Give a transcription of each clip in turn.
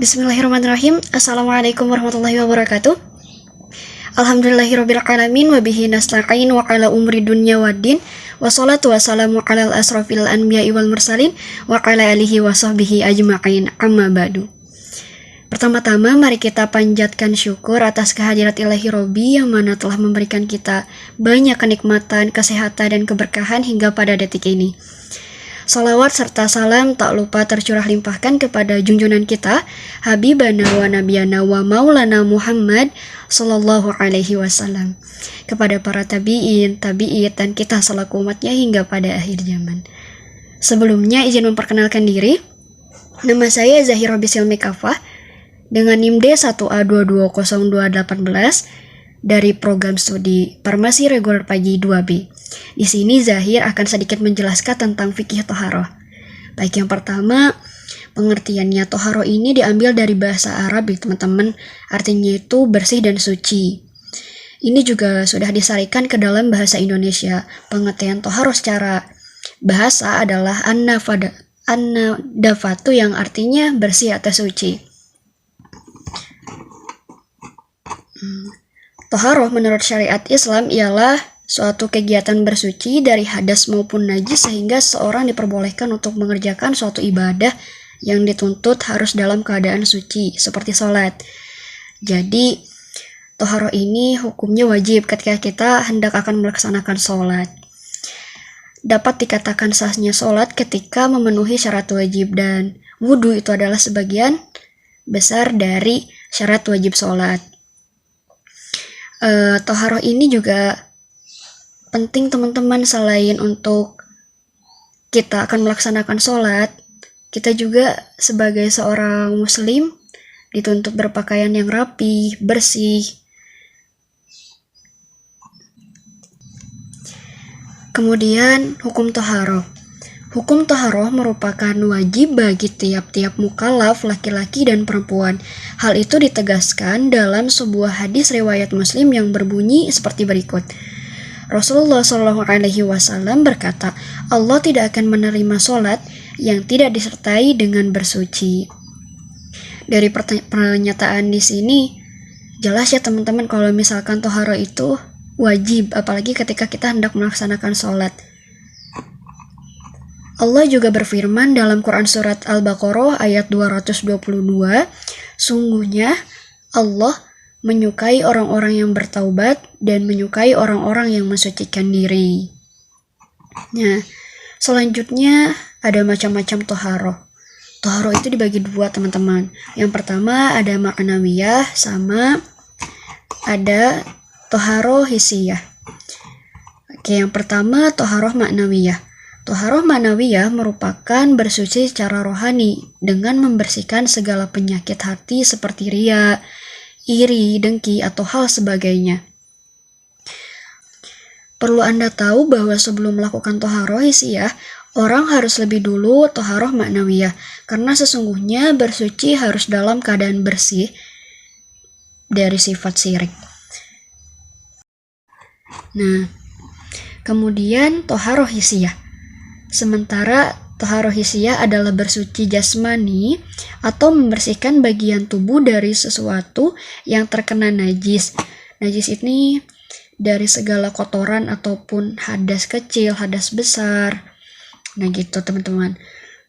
Bismillahirrahmanirrahim. Assalamualaikum warahmatullahi wabarakatuh. Alhamdulillahirrabbilalamin. Wabihi nasta'in wa ala umri dunya waddin. Wassalatu wassalamu ala asrafil anbiya'i wal mursalin wa ala alihi wa sahbihi ajma'in, amma ba'du. Pertama-tama mari kita panjatkan syukur atas kehadirat ilahi Robbi yang mana telah memberikan kita banyak kenikmatan, kesehatan, dan keberkahan hingga pada detik ini. Salawat serta salam tak lupa tercurah limpahkan kepada junjungan kita, Habibana wa Nabiyana wa Maulana Muhammad Sallallahu Alaihi Wasallam, kepada para tabi'in, tabi'it, dan kita selaku umatnya hingga pada akhir zaman. Sebelumnya izin memperkenalkan diri. Nama saya Zahira Bisilmi Kafah dengan NIM D1A220218 dari program studi Farmasi Reguler Pagi 2B. Di sini Zahir akan sedikit menjelaskan tentang fikih toharoh. Baik, yang pertama, pengertiannya toharoh ini diambil dari bahasa Arab ya teman-teman, artinya itu bersih dan suci. Ini juga sudah disarikan ke dalam bahasa Indonesia. Pengertian toharoh secara bahasa adalah an-nadafatu yang artinya bersih atau suci. Toharoh menurut syariat Islam ialah suatu kegiatan bersuci dari hadas maupun najis sehingga seorang diperbolehkan untuk mengerjakan suatu ibadah yang dituntut harus dalam keadaan suci, seperti sholat. Jadi, toharoh ini hukumnya wajib ketika kita hendak akan melaksanakan sholat. Dapat dikatakan sahnya sholat ketika memenuhi syarat wajib, dan wudhu itu adalah sebagian besar dari syarat wajib sholat. Toharoh ini juga penting teman-teman, selain untuk kita akan melaksanakan sholat, kita juga sebagai seorang muslim dituntut berpakaian yang rapi, bersih. Kemudian hukum toharoh. Hukum toharoh merupakan wajib bagi tiap-tiap mukallaf laki-laki dan perempuan. Hal itu ditegaskan dalam sebuah hadis riwayat Muslim yang berbunyi seperti berikut. Rasulullah SAW berkata, Allah tidak akan menerima sholat yang tidak disertai dengan bersuci. Dari pernyataan di sini, jelas ya teman-teman kalau misalkan toharoh itu wajib, apalagi ketika kita hendak melaksanakan sholat. Allah juga berfirman dalam Quran Surat Al-Baqarah ayat 222, sungguhnya Allah menyukai orang-orang yang bertaubat dan menyukai orang-orang yang mensucikan diri. Nah, selanjutnya ada macam-macam toharoh. Toharoh itu dibagi dua teman-teman. Yang pertama ada maknawiyah sama ada toharoh hisiyah. Oke, yang pertama toharoh maknawiyah. Toharoh ma'nawiyah merupakan bersuci secara rohani dengan membersihkan segala penyakit hati seperti riya, iri, dengki, atau hal sebagainya. Perlu Anda tahu bahwa sebelum melakukan toharoh hisiyah, orang harus lebih dulu toharoh ma'nawiyah, karena sesungguhnya bersuci harus dalam keadaan bersih dari sifat syirik. Nah, kemudian toharoh hisiyah. Sementara toharoh hisiyah adalah bersuci jasmani atau membersihkan bagian tubuh dari sesuatu yang terkena najis. Najis ini dari segala kotoran ataupun hadas kecil, hadas besar. Nah gitu teman-teman.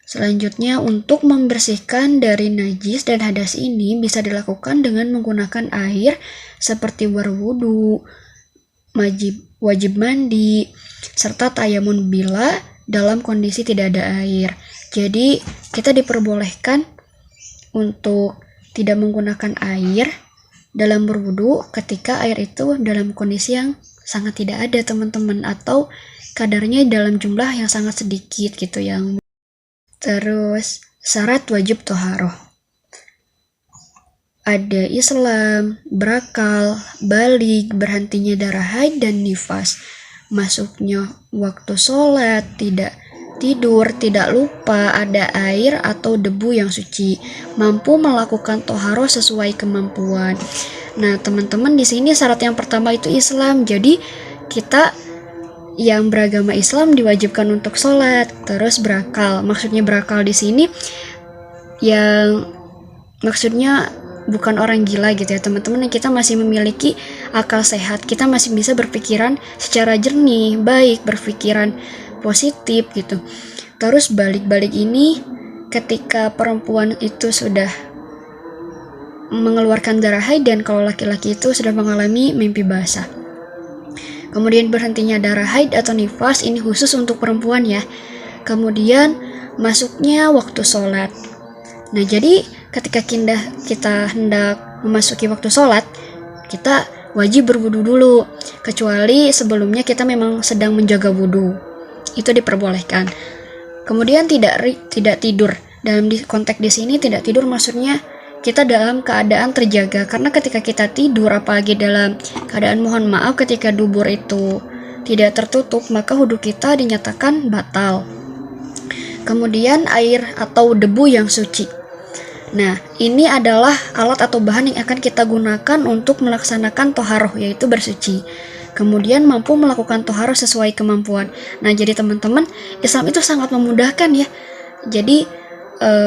Selanjutnya untuk membersihkan dari najis dan hadas ini bisa dilakukan dengan menggunakan air seperti berwudu, wajib mandi, serta tayamun bila dalam kondisi tidak ada air. Jadi kita diperbolehkan untuk tidak menggunakan air dalam berwudu ketika air itu dalam kondisi yang sangat tidak ada teman-teman, atau kadarnya dalam jumlah yang sangat sedikit gitu yang. Terus syarat wajib toharoh. Ada Islam, berakal, balik, berhentinya darah haid dan nifas, masuknya waktu sholat, tidak tidur, tidak lupa, ada air atau debu yang suci, mampu melakukan toharoh sesuai kemampuan. Nah, teman-teman, di sini syarat yang pertama itu Islam. Jadi kita yang beragama Islam diwajibkan untuk sholat, terus berakal. Maksudnya berakal di sini yang maksudnya bukan orang gila gitu ya teman-teman, kita masih memiliki akal sehat, kita masih bisa berpikiran secara jernih, baik, berpikiran positif gitu. Terus balik ini ketika perempuan itu sudah mengeluarkan darah haid dan kalau laki-laki itu sudah mengalami mimpi basah. Kemudian berhentinya darah haid atau nifas, ini khusus untuk perempuan ya. Kemudian masuknya waktu sholat. Nah, jadi ketika kita hendak memasuki waktu sholat, kita wajib berwudu dulu, kecuali sebelumnya kita memang sedang menjaga wudu, itu diperbolehkan. Kemudian tidak tidur. Dalam konteks di sini tidak tidur maksudnya kita dalam keadaan terjaga, karena ketika kita tidur, apalagi dalam keadaan mohon maaf ketika dubur itu tidak tertutup, maka wudu kita dinyatakan batal. Kemudian air atau debu yang suci. Nah, ini adalah alat atau bahan yang akan kita gunakan untuk melaksanakan toharoh, yaitu bersuci. Kemudian mampu melakukan toharoh sesuai kemampuan. Nah, jadi teman-teman, Islam itu sangat memudahkan ya. Jadi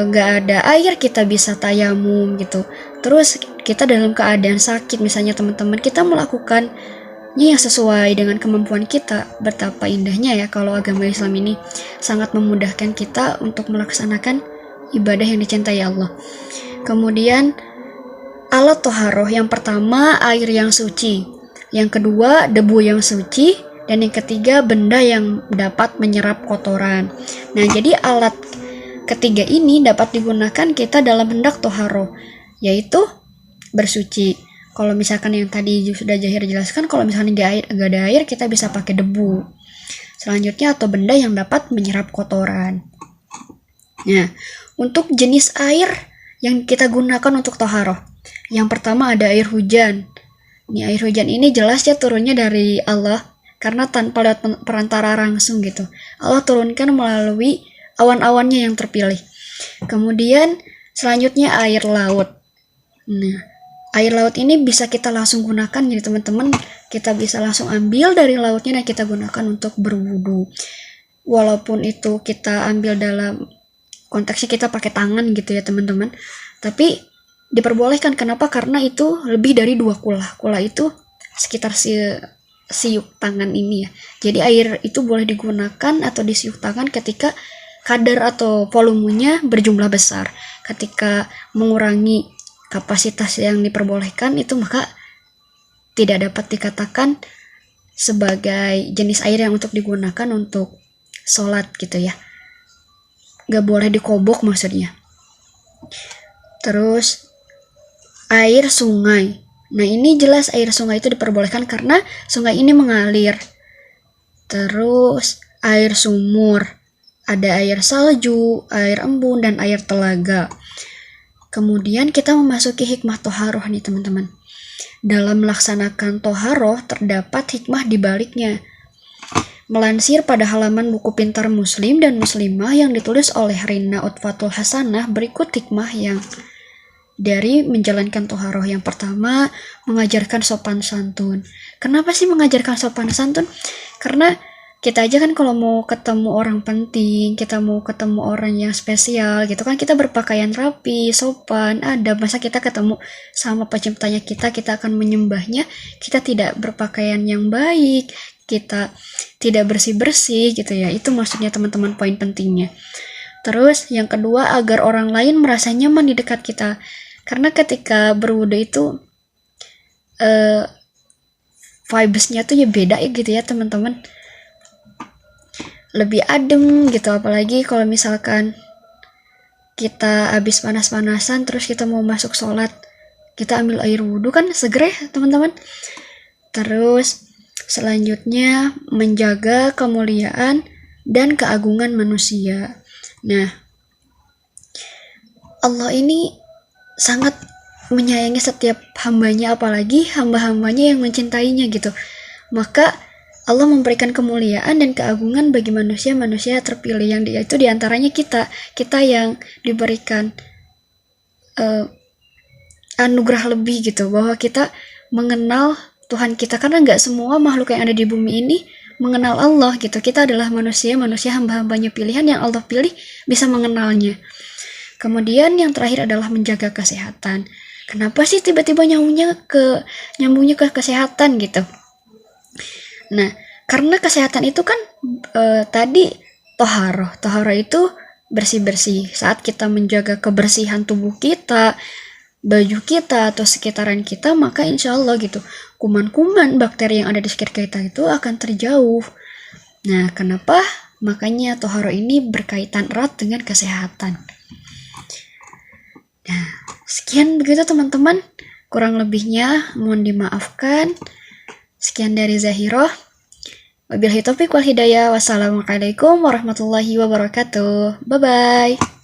gak ada air, kita bisa tayamum gitu. Terus kita dalam keadaan sakit misalnya teman-teman, kita melakukannya yang sesuai dengan kemampuan kita. Betapa indahnya ya kalau agama Islam ini sangat memudahkan kita untuk melaksanakan ibadah yang dicintai Allah. Kemudian alat toharoh, yang pertama air yang suci, yang kedua debu yang suci, dan yang ketiga benda yang dapat menyerap kotoran. Nah, jadi alat ketiga ini dapat digunakan kita dalam hendak toharoh, yaitu bersuci. Kalau misalkan yang tadi sudah Zahir jelaskan, kalau misalkan gak ada air, kita bisa pakai debu. Selanjutnya atau benda yang dapat menyerap kotoran. Nah, untuk jenis air yang kita gunakan untuk toharoh, yang pertama ada air hujan. Ini air hujan ini jelas ya turunnya dari Allah, karena tanpa lewat perantara langsung gitu. Allah turunkan melalui awan-awannya yang terpilih. Kemudian selanjutnya air laut. Nah, air laut ini bisa kita langsung gunakan, jadi teman-teman, kita bisa langsung ambil dari lautnya dan kita gunakan untuk berwudu. Walaupun itu kita ambil dalam konteksnya kita pakai tangan gitu ya teman-teman, tapi diperbolehkan. Kenapa? Karena itu lebih dari 2 kula. Kula itu sekitar siuk tangan ini ya. Jadi air itu boleh digunakan atau disiuk tangan ketika kadar atau volumenya berjumlah besar. Ketika mengurangi kapasitas yang diperbolehkan itu, maka tidak dapat dikatakan sebagai jenis air yang untuk digunakan untuk sholat gitu ya. Gak boleh dikobok maksudnya. Terus air sungai. Nah, ini jelas air sungai itu diperbolehkan karena sungai ini mengalir. Terus air sumur, ada air salju, air embun, dan air telaga. Kemudian kita memasuki hikmah toharoh nih teman-teman. Dalam melaksanakan toharoh terdapat hikmah di baliknya. Melansir pada halaman buku Pintar Muslim dan Muslimah yang ditulis oleh Rina Utfatul Hasanah, berikut hikmah yang dari menjalankan toharoh. Yang pertama, mengajarkan sopan santun. Kenapa sih mengajarkan sopan santun? Karena kita aja kan kalau mau ketemu orang penting, kita mau ketemu orang yang spesial gitu kan, kita berpakaian rapi, sopan, adab. Masa kita ketemu sama penciptanya kita akan menyembahnya, kita tidak berpakaian yang baik, kita tidak bersih-bersih gitu ya. Itu maksudnya teman-teman poin pentingnya. Terus yang kedua, agar orang lain merasa nyaman di dekat kita. Karena ketika berwudu itu vibes-nya tuh ya beda ya gitu ya teman-teman. Lebih adem gitu, apalagi kalau misalkan kita habis panas-panasan terus kita mau masuk sholat, kita ambil air wudhu kan seger ya teman-teman. Terus Selanjutnya, menjaga kemuliaan dan keagungan manusia. Nah, Allah ini sangat menyayangi setiap hambanya, apalagi hamba-hambanya yang mencintainya gitu. Maka Allah memberikan kemuliaan dan keagungan bagi manusia-manusia terpilih, yang itu diantaranya kita yang diberikan anugerah lebih gitu, bahwa kita mengenal Tuhan kita, karena nggak semua makhluk yang ada di bumi ini mengenal Allah gitu. Kita adalah manusia hamba-hambanya pilihan yang Allah pilih bisa mengenalnya. Kemudian yang terakhir adalah menjaga kesehatan. Kenapa sih tiba-tiba nyambungnya ke kesehatan gitu? Nah, karena kesehatan itu kan tadi toharoh itu bersih-bersih. Saat kita menjaga kebersihan tubuh kita, baju kita atau sekitaran kita, maka insya Allah gitu, kuman-kuman bakteri yang ada di sekitar kita itu akan terjauh. Nah, kenapa? Makanya toharoh ini berkaitan erat dengan kesehatan. Nah, sekian begitu teman-teman. Kurang lebihnya mohon dimaafkan. Sekian dari Zahiroh. Wabillahi taufiq wal hidayah. Wassalamualaikum warahmatullahi wabarakatuh. Bye-bye.